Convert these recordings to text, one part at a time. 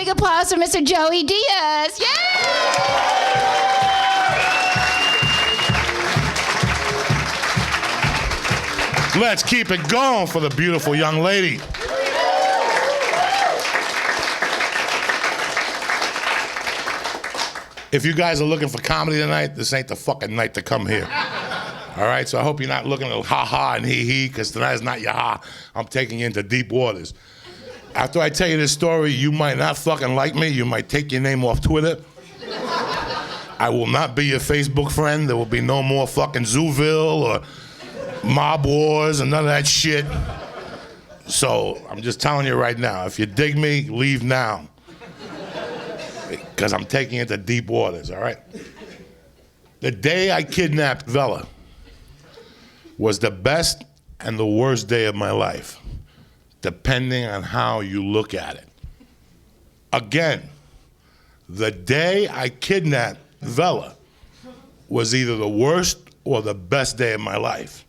big applause for Mr. Joey Diaz. Yeah! Let's keep it going for the beautiful young lady. If you guys are looking for comedy tonight, this ain't the fucking night to come here. All right, so I hope you're not looking at ha-ha and hee-hee, because tonight is not your ha. I'm taking you into deep waters. After I tell you this story, you might not fucking like me. You might take your name off Twitter. I will not be your Facebook friend. There will be no more fucking Zooville or Mob Wars and none of that shit. So I'm just telling you right now, if you dig me, leave now. Because I'm taking it to deep waters, all right? The day I kidnapped Vela was the best and the worst day of my life, depending on how you look at it. Again, the day I kidnapped Vela was either the worst or the best day of my life.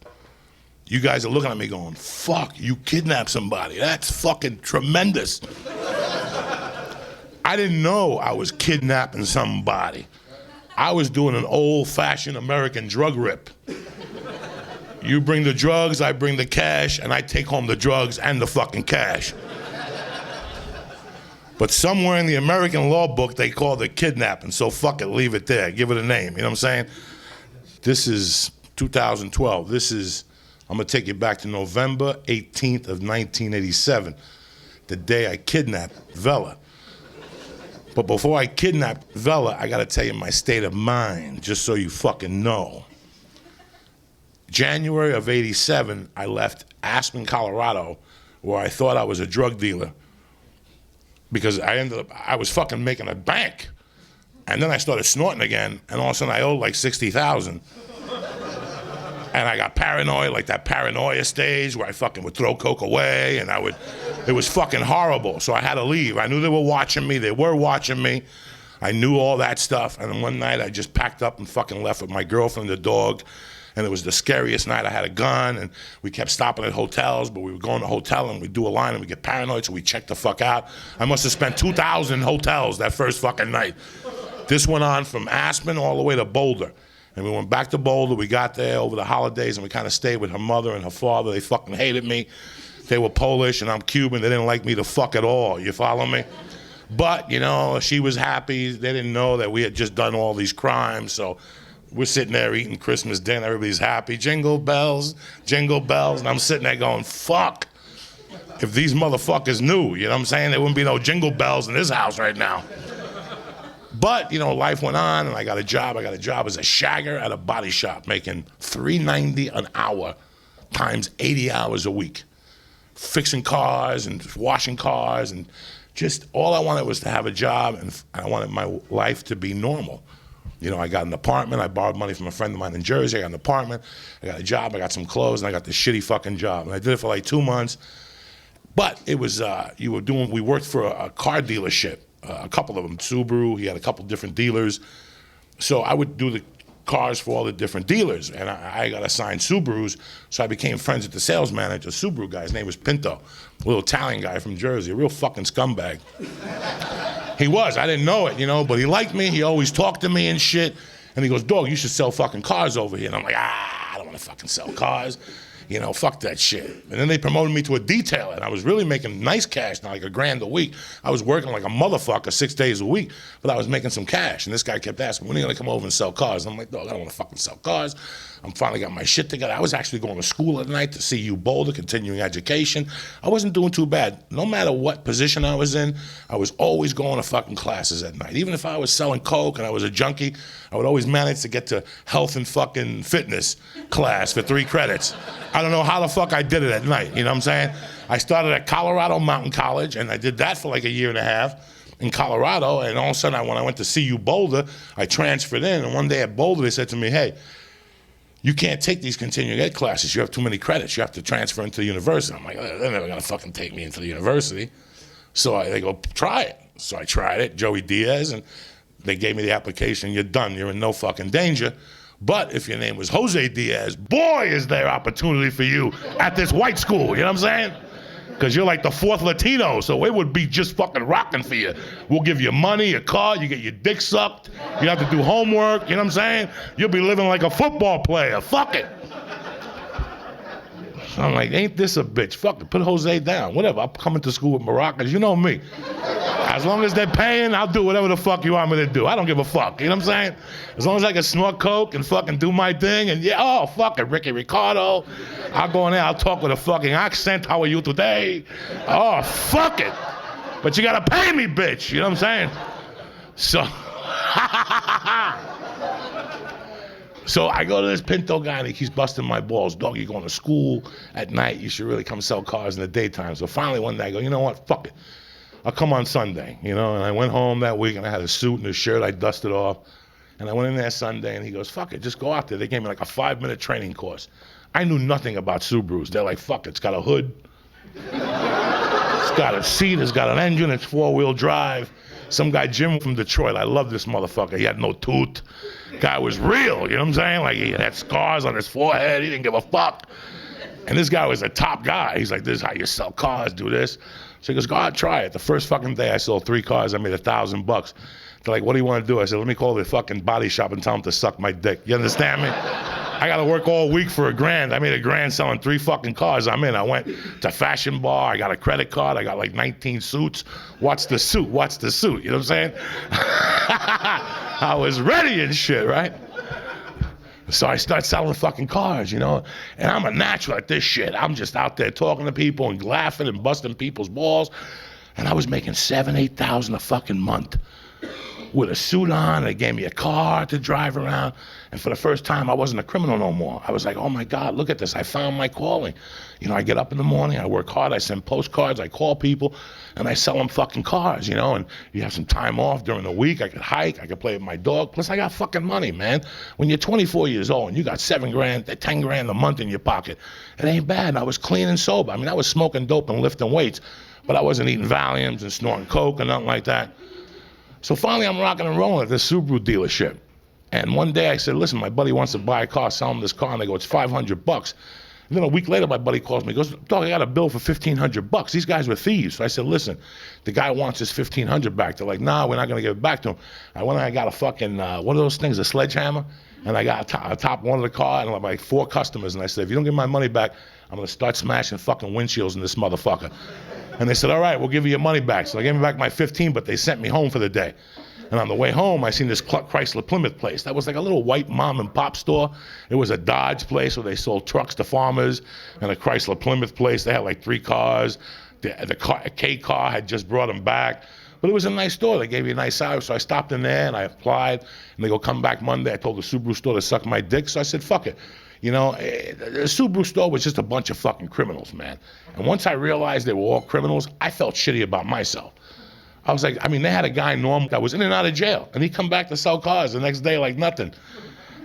You guys are looking at me going, fuck, you kidnapped somebody. That's fucking tremendous. I didn't know I was kidnapping somebody. I was doing an old-fashioned American drug rip. You bring the drugs, I bring the cash, and I take home the drugs and the fucking cash. But somewhere in the American law book, they call it kidnapping, so fuck it, leave it there. Give it a name, you know what I'm saying? This is 2012. I'm gonna take you back to November 18th of 1987, the day I kidnapped Vela. But before I kidnapped Vela, I gotta tell you my state of mind, just so you fucking know. January of 87, I left Aspen, Colorado, where I thought I was a drug dealer, because I was fucking making a bank. And then I started snorting again, and all of a sudden I owed like $60,000. And I got paranoid, like that paranoia stage where I fucking would throw coke away, and it was fucking horrible. So I had to leave. I knew they were watching me. They were watching me. I knew all that stuff. And then one night I just packed up and fucking left with my girlfriend and the dog. And it was the scariest night. I had a gun, and we kept stopping at hotels, but we would go in the hotel and we'd do a line and we'd get paranoid, so we'd check the fuck out. I must have spent 2,000 hotels that first fucking night. This went on from Aspen all the way to Boulder. And we went back to Boulder. We got there over the holidays, and we kind of stayed with her mother and her father. They fucking hated me. They were Polish, and I'm Cuban. They didn't like me to fuck at all. You follow me? But, you know, she was happy. They didn't know that we had just done all these crimes. So we're sitting there eating Christmas dinner. Everybody's happy. Jingle bells, jingle bells. And I'm sitting there going, fuck. If these motherfuckers knew, you know what I'm saying? There wouldn't be no jingle bells in this house right now. But, you know, life went on, and I got a job. I got a job as a shagger at a body shop, making $3.90 an hour times 80 hours a week, fixing cars and washing cars, and just all I wanted was to have a job, and I wanted my life to be normal. You know, I got an apartment. I borrowed money from a friend of mine in Jersey. I got an apartment. I got a job. I got some clothes, and I got this shitty fucking job. And I did it for like 2 months. But it was, we worked for a car dealership. A couple of them, Subaru, he had a couple different dealers. So I would do the cars for all the different dealers, and I got assigned Subarus, so I became friends with the sales manager, Subaru guy. His name was Pinto, a little Italian guy from Jersey, a real fucking scumbag. He was, I didn't know it, you know, but he liked me. He always talked to me and shit, and he goes, dog, you should sell fucking cars over here. And I'm like, I don't want to fucking sell cars. You know, fuck that shit. And then they promoted me to a detailer, and I was really making nice cash now, like $1,000 a week. I was working like a motherfucker 6 days a week, but I was making some cash. And this guy kept asking, when are you gonna come over and sell cars? And I'm like, dog, I don't wanna fucking sell cars. I'm finally got my shit together. I was actually going to school at night to CU Boulder, continuing education. I wasn't doing too bad. No matter what position I was in, I was always going to fucking classes at night. Even if I was selling coke and I was a junkie, I would always manage to get to health and fucking fitness class for 3 credits. I don't know how the fuck I did it at night, you know what I'm saying? I started at Colorado Mountain College, and I did that for like a year and a half in Colorado, and all of a sudden when I went to CU Boulder, I transferred in, and one day at Boulder they said to me, hey, you can't take these continuing ed classes. You have too many credits. You have to transfer into the university. I'm like, they're never gonna fucking take me into the university. So they go, try it. So I tried it, Joey Diaz, and they gave me the application. You're done. You're in no fucking danger. But if your name was Jose Diaz, boy, is there opportunity for you at this white school. You know what I'm saying? Because you're like the fourth Latino, so it would be just fucking rocking for you. We'll give you money, a car, you get your dick sucked, you have to do homework, you know what I'm saying? You'll be living like a football player, fuck it. So I'm like, ain't this a bitch? Fuck it, put Jose down, whatever. I'm coming to school with Moroccans, you know me. As long as they're paying, I'll do whatever the fuck you want me to do. I don't give a fuck, you know what I'm saying? As long as I can snort coke and fucking do my thing, and yeah, oh, fuck it, Ricky Ricardo. I'll go in there, I'll talk with a fucking accent, how are you today? Oh, fuck it. But you gotta pay me, bitch, you know what I'm saying? So, so I go to this Pinto guy and he keeps busting my balls. Dog, you're going to school at night, you should really come sell cars in the daytime. So finally one day I go, you know what, fuck it. I'll come on Sunday, you know, and I went home that week and I had a suit and a shirt I dusted off. And I went in there Sunday and he goes, fuck it, just go out there. They gave me like a 5-minute training course. I knew nothing about Subarus. They're like, fuck it, it's got a hood. It's got a seat, it's got an engine, it's 4-wheel drive. Some guy, Jim from Detroit, I love this motherfucker. He had no tooth. Guy was real, you know what I'm saying? Like he had scars on his forehead, he didn't give a fuck. And this guy was a top guy. He's like, this is how you sell cars, do this. So he goes, go out, try it. The first fucking day I sold 3 cars, I made $1,000. They're like, what do you want to do? I said, let me call the fucking body shop and tell them to suck my dick. You understand me? I got to work all week for $1,000. I made $1,000 selling 3 fucking cars. I'm in. I went to Fashion Bar. I got a credit card. I got like 19 suits. What's the suit? What's the suit? You know what I'm saying? I was ready and shit, right? So I start selling fucking cars, you know, and I'm a natural at this shit. I'm just out there talking to people and laughing and busting people's balls. And I was making $7,000, $8,000 a fucking month with a suit on. They gave me a car to drive around. And for the first time, I wasn't a criminal no more. I was like, oh my God, look at this. I found my calling. You know, I get up in the morning, I work hard, I send postcards, I call people, and I sell them fucking cars, you know, and you have some time off during the week. I could hike, I could play with my dog. Plus I got fucking money, man. When you're 24 years old and you got $7,000, $10,000 a month in your pocket, it ain't bad. And I was clean and sober. I mean, I was smoking dope and lifting weights, but I wasn't eating Valiums and snorting coke and nothing like that. So finally I'm rocking and rolling at this Subaru dealership. And one day I said, listen, my buddy wants to buy a car, sell him this car. And they go, it's $500. And then a week later, my buddy calls me, he goes, dog, I got a bill for $1,500. These guys were thieves. So I said, listen, the guy wants his $1,500 back. They're like, nah, we're not going to give it back to him. I went and I got a fucking, what are those things, a sledgehammer? And I got a top one of the car and like 4 customers. And I said, if you don't give my money back, I'm going to start smashing fucking windshields in this motherfucker. And they said, all right, we'll give you your money back. So they gave me back my 15, but they sent me home for the day. And on the way home, I seen this Chrysler Plymouth place. That was like a little white mom and pop store. It was a Dodge place where they sold trucks to farmers, and a Chrysler Plymouth place. They had like 3 cars. The K car had just brought them back. But it was a nice store. They gave you a nice salary. So I stopped in there and I applied. And they go, come back Monday. I told the Subaru store to suck my dick. So I said, fuck it. You know, the Subaru store was just a bunch of fucking criminals, man. And once I realized they were all criminals, I felt shitty about myself. I was like, I mean, they had a guy, Norm, that was in and out of jail. And he'd come back to sell cars the next day like nothing.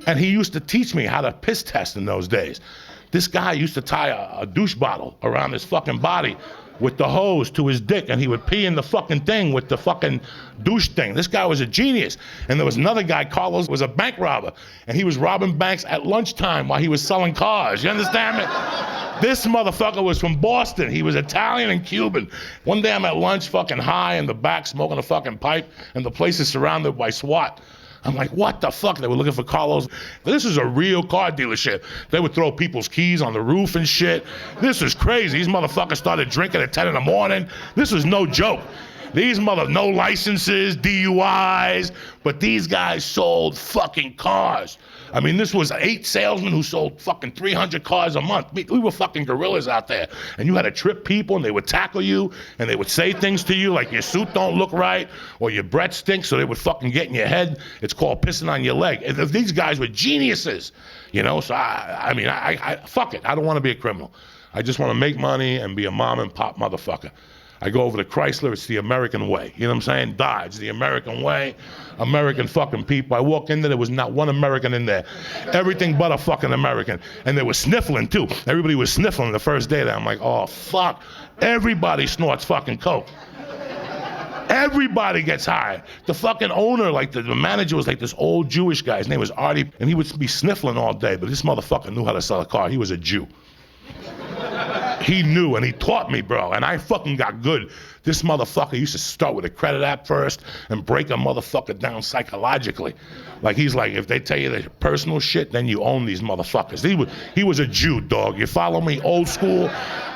And he used to teach me how to piss test in those days. This guy used to tie a douche bottle around his fucking body with the hose to his dick, and he would pee in the fucking thing with the fucking douche thing. This guy was a genius. And there was another guy, Carlos, was a bank robber, and he was robbing banks at lunchtime while he was selling cars. You understand me? This motherfucker was from Boston. He was Italian and Cuban. One day I'm at lunch, fucking high in the back, smoking a fucking pipe, and the place is surrounded by SWAT. I'm like, what the fuck? They were looking for Carlos. This is a real car dealership. They would throw people's keys on the roof and shit. This is crazy. These motherfuckers started drinking at 10 in the morning. This was no joke. These no licenses, DUIs, but these guys sold fucking cars. I mean, this was 8 salesmen who sold fucking 300 cars a month. We were fucking gorillas out there. And you had to trip people, and they would tackle you, and they would say things to you like your suit don't look right, or your breath stinks, so they would fucking get in your head. It's called pissing on your leg. These guys were geniuses, you know? So, I mean, fuck it. I don't want to be a criminal. I just want to make money and be a mom and pop motherfucker. I go over to Chrysler, it's the American way. You know what I'm saying? Dodge, the American way. American fucking people. I walk in there was not one American in there. Everything but a fucking American. And they were sniffling too. Everybody was sniffling the first day there. I'm like, oh fuck. Everybody snorts fucking coke. Everybody gets high. The fucking owner, like the manager was like this old Jewish guy. His name was Artie, and he would be sniffling all day, but this motherfucker knew how to sell a car. He was a Jew. He knew and he taught me, bro, and I fucking got good. This motherfucker used to start with a credit app first and break a motherfucker down psychologically. Like he's like, if they tell you the personal shit, then you own these motherfuckers. He was a Jew, dog. You follow me? Old school.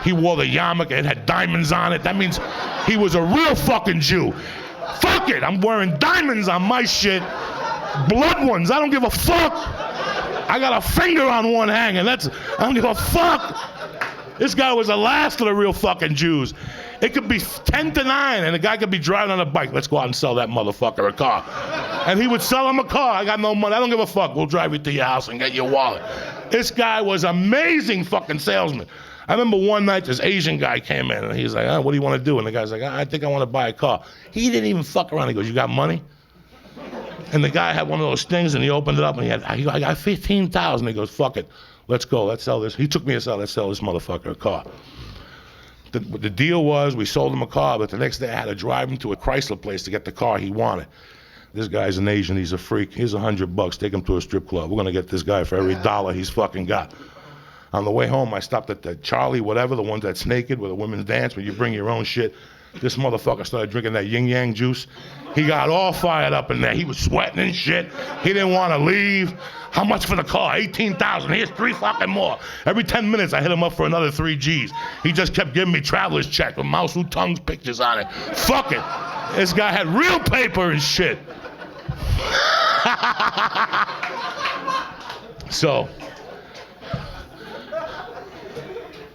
He wore the yarmulke. It had diamonds on it. That means he was a real fucking Jew. Fuck it. I'm wearing diamonds on my shit. Blood ones. I don't give a fuck. I got a finger on one hanging. I don't give a fuck. This guy was the last of the real fucking Jews. It could be 10 to 9 and the guy could be driving on a bike. Let's go out and sell that motherfucker a car. And he would sell him a car. I got no money. I don't give a fuck. We'll drive you to your house and get your wallet. This guy was amazing fucking salesman. I remember one night this Asian guy came in and he's like, what do you want to do? And the guy's like, I think I want to buy a car. He didn't even fuck around. He goes, you got money? And the guy had one of those things and he opened it up and I got 15,000. He goes, fuck it. Let's go. Let's sell this. He took me aside. Let's sell this motherfucker a car. The deal was we sold him a car, but the next day I had to drive him to a Chrysler place to get the car he wanted. This guy's an Asian. He's a freak. Here's $100. Take him to a strip club. We're going to get this guy for every dollar he's fucking got. On the way home, I stopped at the Charlie, whatever, the one that's naked where the women dance, where you bring your own shit. This motherfucker started drinking that yin yang juice. He got all fired up in there. He was sweating and shit. He didn't want to leave. How much for the car? 18,000. Here's 3 fucking more. Every 10 minutes, I hit him up for another 3 G's. He just kept giving me traveler's check with Mao Zedong's pictures on it. Fuck it. This guy had real paper and shit. So,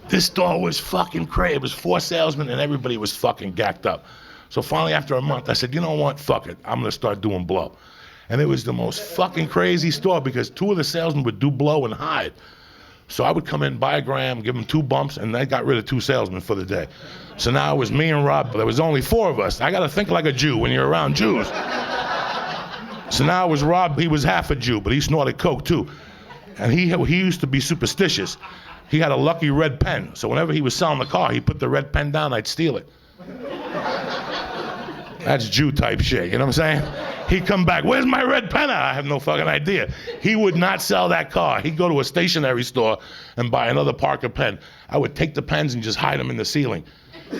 this store was fucking crazy. It was 4 salesmen and everybody was fucking gacked up. So finally, after a month, I said, you know what? Fuck it. I'm gonna start doing blow. And it was the most fucking crazy store because 2 of the salesmen would do blow and hide. So I would come in, buy a gram, give them 2 bumps, and I got rid of 2 salesmen for the day. So now it was me and Rob, but there was only 4 of us. I gotta think like a Jew when you're around Jews. So now it was Rob, he was half a Jew, but he snorted coke too. And he used to be superstitious. He had a lucky red pen, so whenever he was selling the car, he put the red pen down, I'd steal it. That's Jew type shit, you know what I'm saying? He'd come back, where's my red pen at? I have no fucking idea. He would not sell that car. He'd go to a stationery store and buy another Parker pen. I would take the pens and just hide them in the ceiling.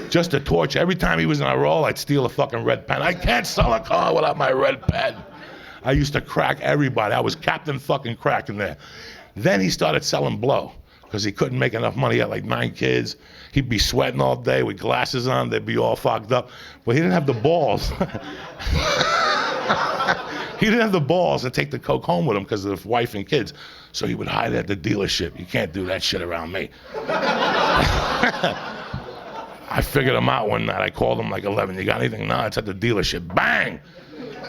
Just to torture. Every time he was in a roll, I'd steal a fucking red pen. I can't sell a car without my red pen. I used to crack everybody. I was Captain fucking Crack in there. Then he started selling blow because he couldn't make enough money. He had like 9 kids. He'd be sweating all day with glasses on. They'd be all fogged up. But he didn't have the balls. He didn't have the balls to take the coke home with him because of the wife and kids. So he would hide it at the dealership. You can't do that shit around me. I figured him out one night. I called him like 11. You got anything? No, it's at the dealership. Bang!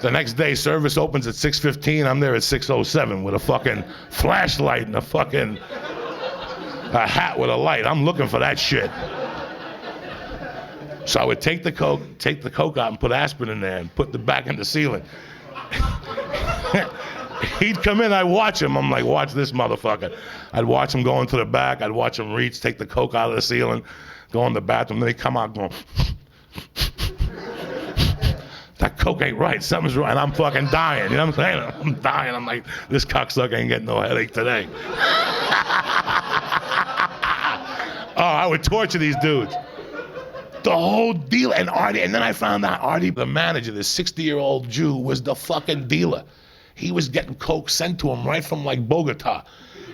The next day, service opens at 6:15. I'm there at 6:07 with a fucking flashlight and a hat with a light. I'm looking for that shit. So I would take the coke out and put aspirin in there and put the back in the ceiling. He'd come in, I'd watch him. I'm like, watch this motherfucker. I'd watch him go into the back. I'd watch him reach, take the coke out of the ceiling, go in the bathroom. Then he'd come out going, that coke ain't right. Something's wrong. And I'm fucking dying. You know what I'm saying? I'm dying. I'm like, this cocksucker ain't getting no headache today. Oh, I would torture these dudes. The whole deal. And Artie, and then I found out Artie, the manager, this 60-year-old Jew, was the fucking dealer. He was getting coke sent to him right from like Bogota.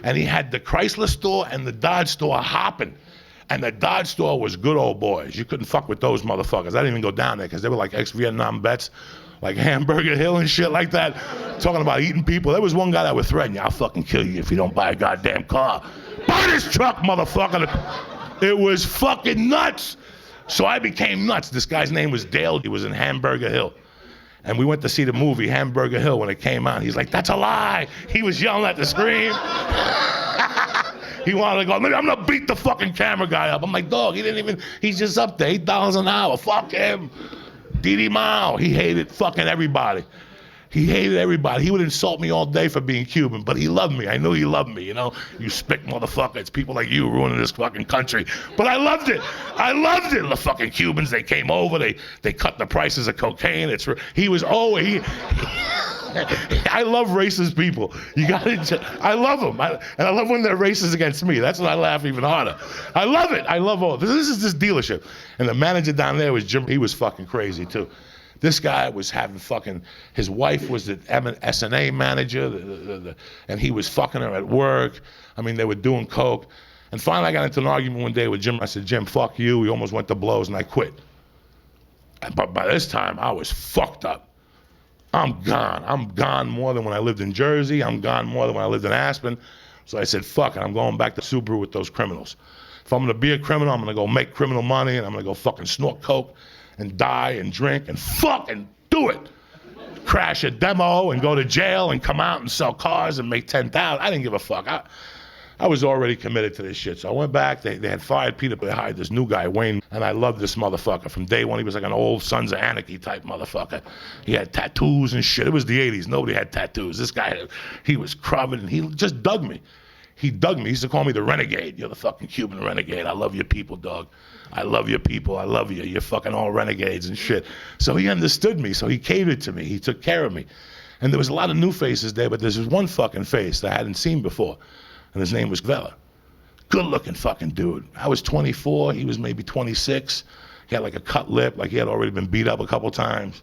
And he had the Chrysler store and the Dodge store hopping. And the Dodge store was good old boys. You couldn't fuck with those motherfuckers. I didn't even go down there because they were like ex-Vietnam vets, like Hamburger Hill and shit like that, talking about eating people. There was one guy that would threaten you, I'll fucking kill you if you don't buy a goddamn car. Buy this truck, motherfucker. It was fucking nuts. So I became nuts. This guy's name was Dale. He was in Hamburger Hill. And we went to see the movie Hamburger Hill when it came out. He's like, that's a lie. He was yelling at the screen. He wanted to go, I'm gonna beat the fucking camera guy up. I'm like, dog, he's just up there, $8 an hour, fuck him. Didi Mao, he hated fucking everybody. He hated everybody. He would insult me all day for being Cuban, but he loved me. I knew he loved me, you know? You spick motherfucker, it's people like you ruining this fucking country. But I loved it. I loved it. The fucking Cubans, they came over, they cut the prices of cocaine. He was always, I love racist people. I love them. And I love when they're racist against me. That's when I laugh even harder. I love it. I love all this. This is this dealership. And the manager down there was Jim. He was fucking crazy too. This guy was having fucking, his wife was the S&A manager, and he was fucking her at work. I mean, they were doing coke. And finally I got into an argument one day with Jim. I said, Jim, fuck you. We almost went to blows and I quit. But by this time I was fucked up. I'm gone. I'm gone more than when I lived in Jersey. I'm gone more than when I lived in Aspen. So I said, fuck it. I'm going back to Subaru with those criminals. If I'm gonna be a criminal, I'm gonna go make criminal money and I'm gonna go fucking snort coke and die and drink and fucking do it. Crash a demo and go to jail and come out and sell cars and make 10,000. I didn't give a fuck. I was already committed to this shit. So I went back. They had fired Peter, but they hired this new guy, Wayne, and I loved this motherfucker. From day one, he was like an old Sons of Anarchy type motherfucker. He had tattoos and shit. It was the 80s. Nobody had tattoos. This guy, he was crubbing and he just dug me. He dug me. He used to call me the renegade. You're the fucking Cuban renegade. I love your people, dog. I love your people. I love you. You're fucking all renegades and shit. So he understood me. So he catered to me. He took care of me. And there was a lot of new faces there, but there's this one fucking face that I hadn't seen before. And his name was Vela. Good looking fucking dude. I was 24. He was maybe 26. He had like a cut lip, like he had already been beat up a couple times.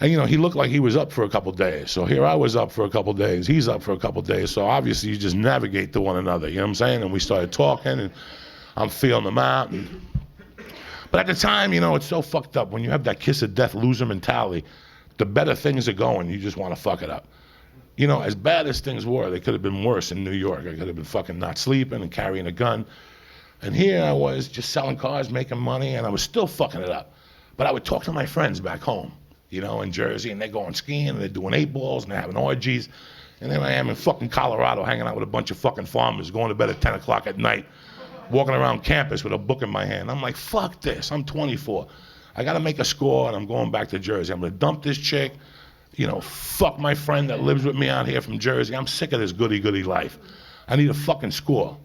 And, you know, he looked like he was up for a couple days. So here I was up for a couple days. He's up for a couple days. So obviously you just navigate to one another. You know what I'm saying? And we started talking and I'm feeling him out. But at the time, you know, it's so fucked up. When you have that kiss of death loser mentality, the better things are going, you just want to fuck it up. You know, as bad as things were, they could have been worse in New York. I could have been fucking not sleeping and carrying a gun. And here I was just selling cars, making money, and I was still fucking it up. But I would talk to my friends back home, you know, in Jersey, and they're going skiing, and they're doing 8-balls, and they're having orgies. And then I am in fucking Colorado hanging out with a bunch of fucking farmers, going to bed at 10 o'clock at night, walking around campus with a book in my hand. I'm like, fuck this, I'm 24. I gotta make a score, and I'm going back to Jersey. I'm gonna dump this chick, you know, fuck my friend that lives with me out here from Jersey. I'm sick of this goody-goody life. I need a fucking score.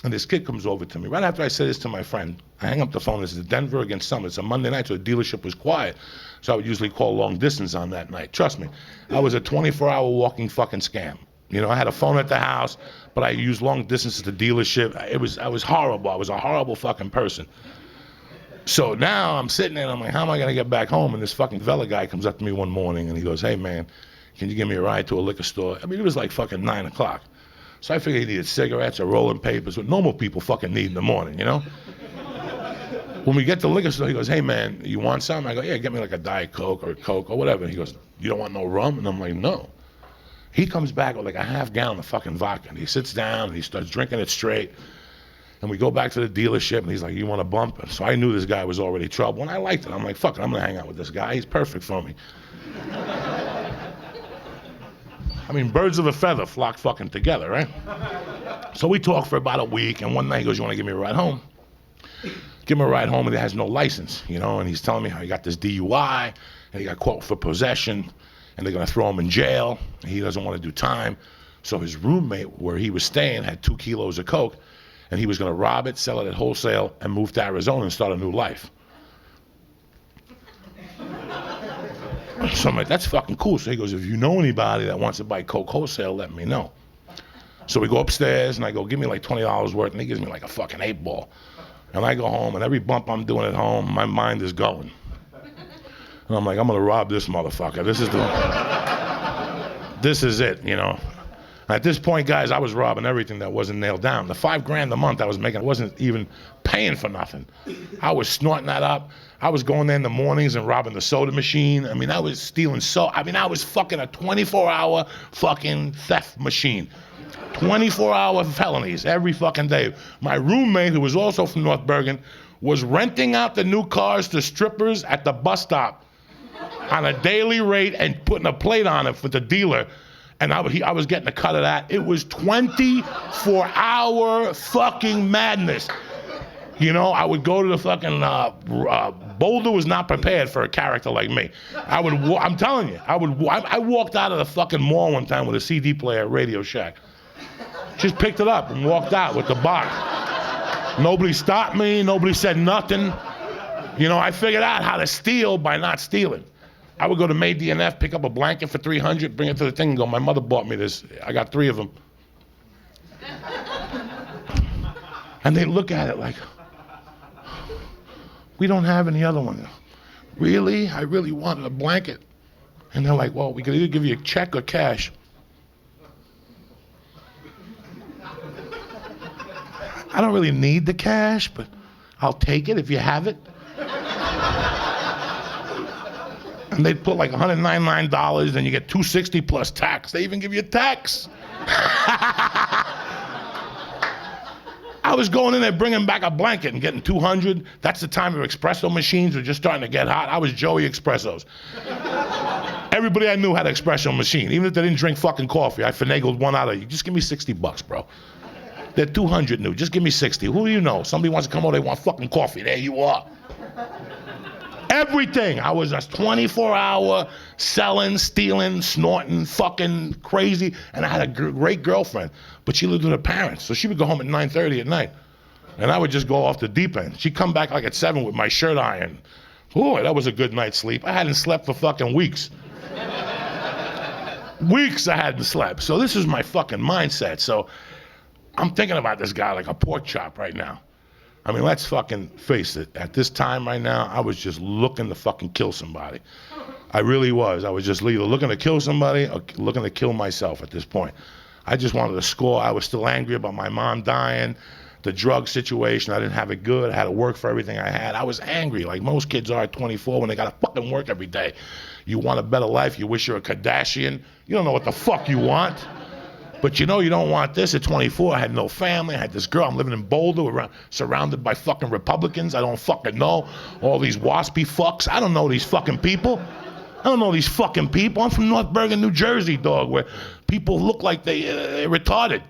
And this kid comes over to me. Right after I said this to my friend, I hang up the phone. This is Denver against Summit. It's a Monday night, so the dealership was quiet. So I would usually call long distance on that night. Trust me, I was a 24-hour walking fucking scam. You know, I had a phone at the house, but I used long distance at the dealership. I was horrible. I was a horrible fucking person. So now I'm sitting there and I'm like, how am I gonna get back home? And this fucking Vela guy comes up to me one morning and he goes, hey man, can you give me a ride to a liquor store? I mean, it was like fucking 9 o'clock. So I figured he needed cigarettes or rolling papers, what normal people fucking need in the morning, you know? When we get to the liquor store, he goes, hey man, you want something? I go, yeah, get me like a Diet Coke or a Coke or whatever. And he goes, you don't want no rum? And I'm like, no. He comes back with like a half gallon of fucking vodka. And he sits down and he starts drinking it straight. And we go back to the dealership and he's like, you want a bump? So I knew this guy was already trouble and I liked it. I'm like, fuck it, I'm gonna hang out with this guy. He's perfect for me. I mean, birds of a feather flock fucking together, right? So we talked for about a week and one night he goes, you wanna give me a ride home? Give him a ride home and he has no license, you know, and he's telling me how he got this DUI and he got caught for possession and they're gonna throw him in jail and he doesn't wanna do time. So his roommate where he was staying had 2 kilos of coke and he was gonna rob it, sell it at wholesale and move to Arizona and start a new life. So I'm like, that's fucking cool. So he goes, if you know anybody that wants to buy coke wholesale, let me know. So we go upstairs and I go, give me like $20 worth and he gives me like a fucking 8-ball. And I go home and every bump I'm doing at home, my mind is going. And I'm like, I'm gonna rob this motherfucker. This is it, you know. At this point, guys, I was robbing everything that wasn't nailed down. The $5,000 a month I was making, I wasn't even paying for nothing. I was snorting that up. I was going there in the mornings and robbing the soda machine. I mean, I was stealing I was fucking a 24-hour fucking theft machine. 24-hour felonies every fucking day. My roommate, who was also from North Bergen, was renting out the new cars to strippers at the bus stop on a daily rate and putting a plate on it for the dealer. And I was getting a cut of that. It was 24-hour fucking madness. You know, I would go to the fucking, Boulder was not prepared for a character like me. I'm telling you, I walked out of the fucking mall one time with a CD player at Radio Shack. Just picked it up and walked out with the box. Nobody stopped me, nobody said nothing. You know, I figured out how to steal by not stealing. I would go to May DNF, pick up a blanket for $300, bring it to the thing and go, my mother bought me this. I got 3 of them. And they look at it like, we don't have any other one. Really? I really wanted a blanket. And they're like, well, we can either give you a check or cash. I don't really need the cash, but I'll take it if you have it. And they'd put like $199, and you get $260 plus tax. They even give you tax. I was going in there bringing back a blanket and getting $200. That's the time where espresso machines were just starting to get hot. I was Joey Espressos. Everybody I knew had an espresso machine, even if they didn't drink fucking coffee. I finagled one out of you. Just give me $60, bro. They're 200 new. Just give me 60. Who do you know? Somebody wants to come over, they want fucking coffee. There you are. Everything. I was a 24-hour selling, stealing, snorting, fucking crazy. And I had a great girlfriend, but she lived with her parents. So she would go home at 9:30 at night. And I would just go off the deep end. She'd come back like at 7 with my shirt iron. Boy, that was a good night's sleep. I hadn't slept for fucking weeks. Weeks I hadn't slept. So this is my fucking mindset. So I'm thinking about this guy like a pork chop right now. I mean, let's fucking face it. At this time right now, I was just looking to fucking kill somebody. I really was. I was just either looking to kill somebody or looking to kill myself at this point. I just wanted to score. I was still angry about my mom dying, the drug situation. I didn't have it good. I had to work for everything I had. I was angry, like most kids are at 24 when they gotta fucking work every day. You want a better life. You wish you're a Kardashian. You don't know what the fuck you want. But you know you don't want this at 24. I had no family. I had this girl. I'm living in Boulder, surrounded by fucking Republicans. I don't fucking know. All these waspy fucks. I don't know these fucking people. I don't know these fucking people. I'm from North Bergen, New Jersey, dog, where people look like they're retarded.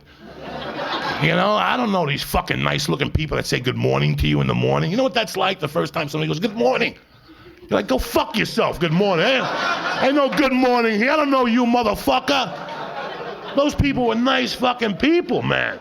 You know, I don't know these fucking nice-looking people that say good morning to you in the morning. You know what that's like the first time somebody goes, good morning? You're like, go fuck yourself, good morning. Ain't no good morning here. I don't know you, motherfucker. Those people were nice fucking people, man.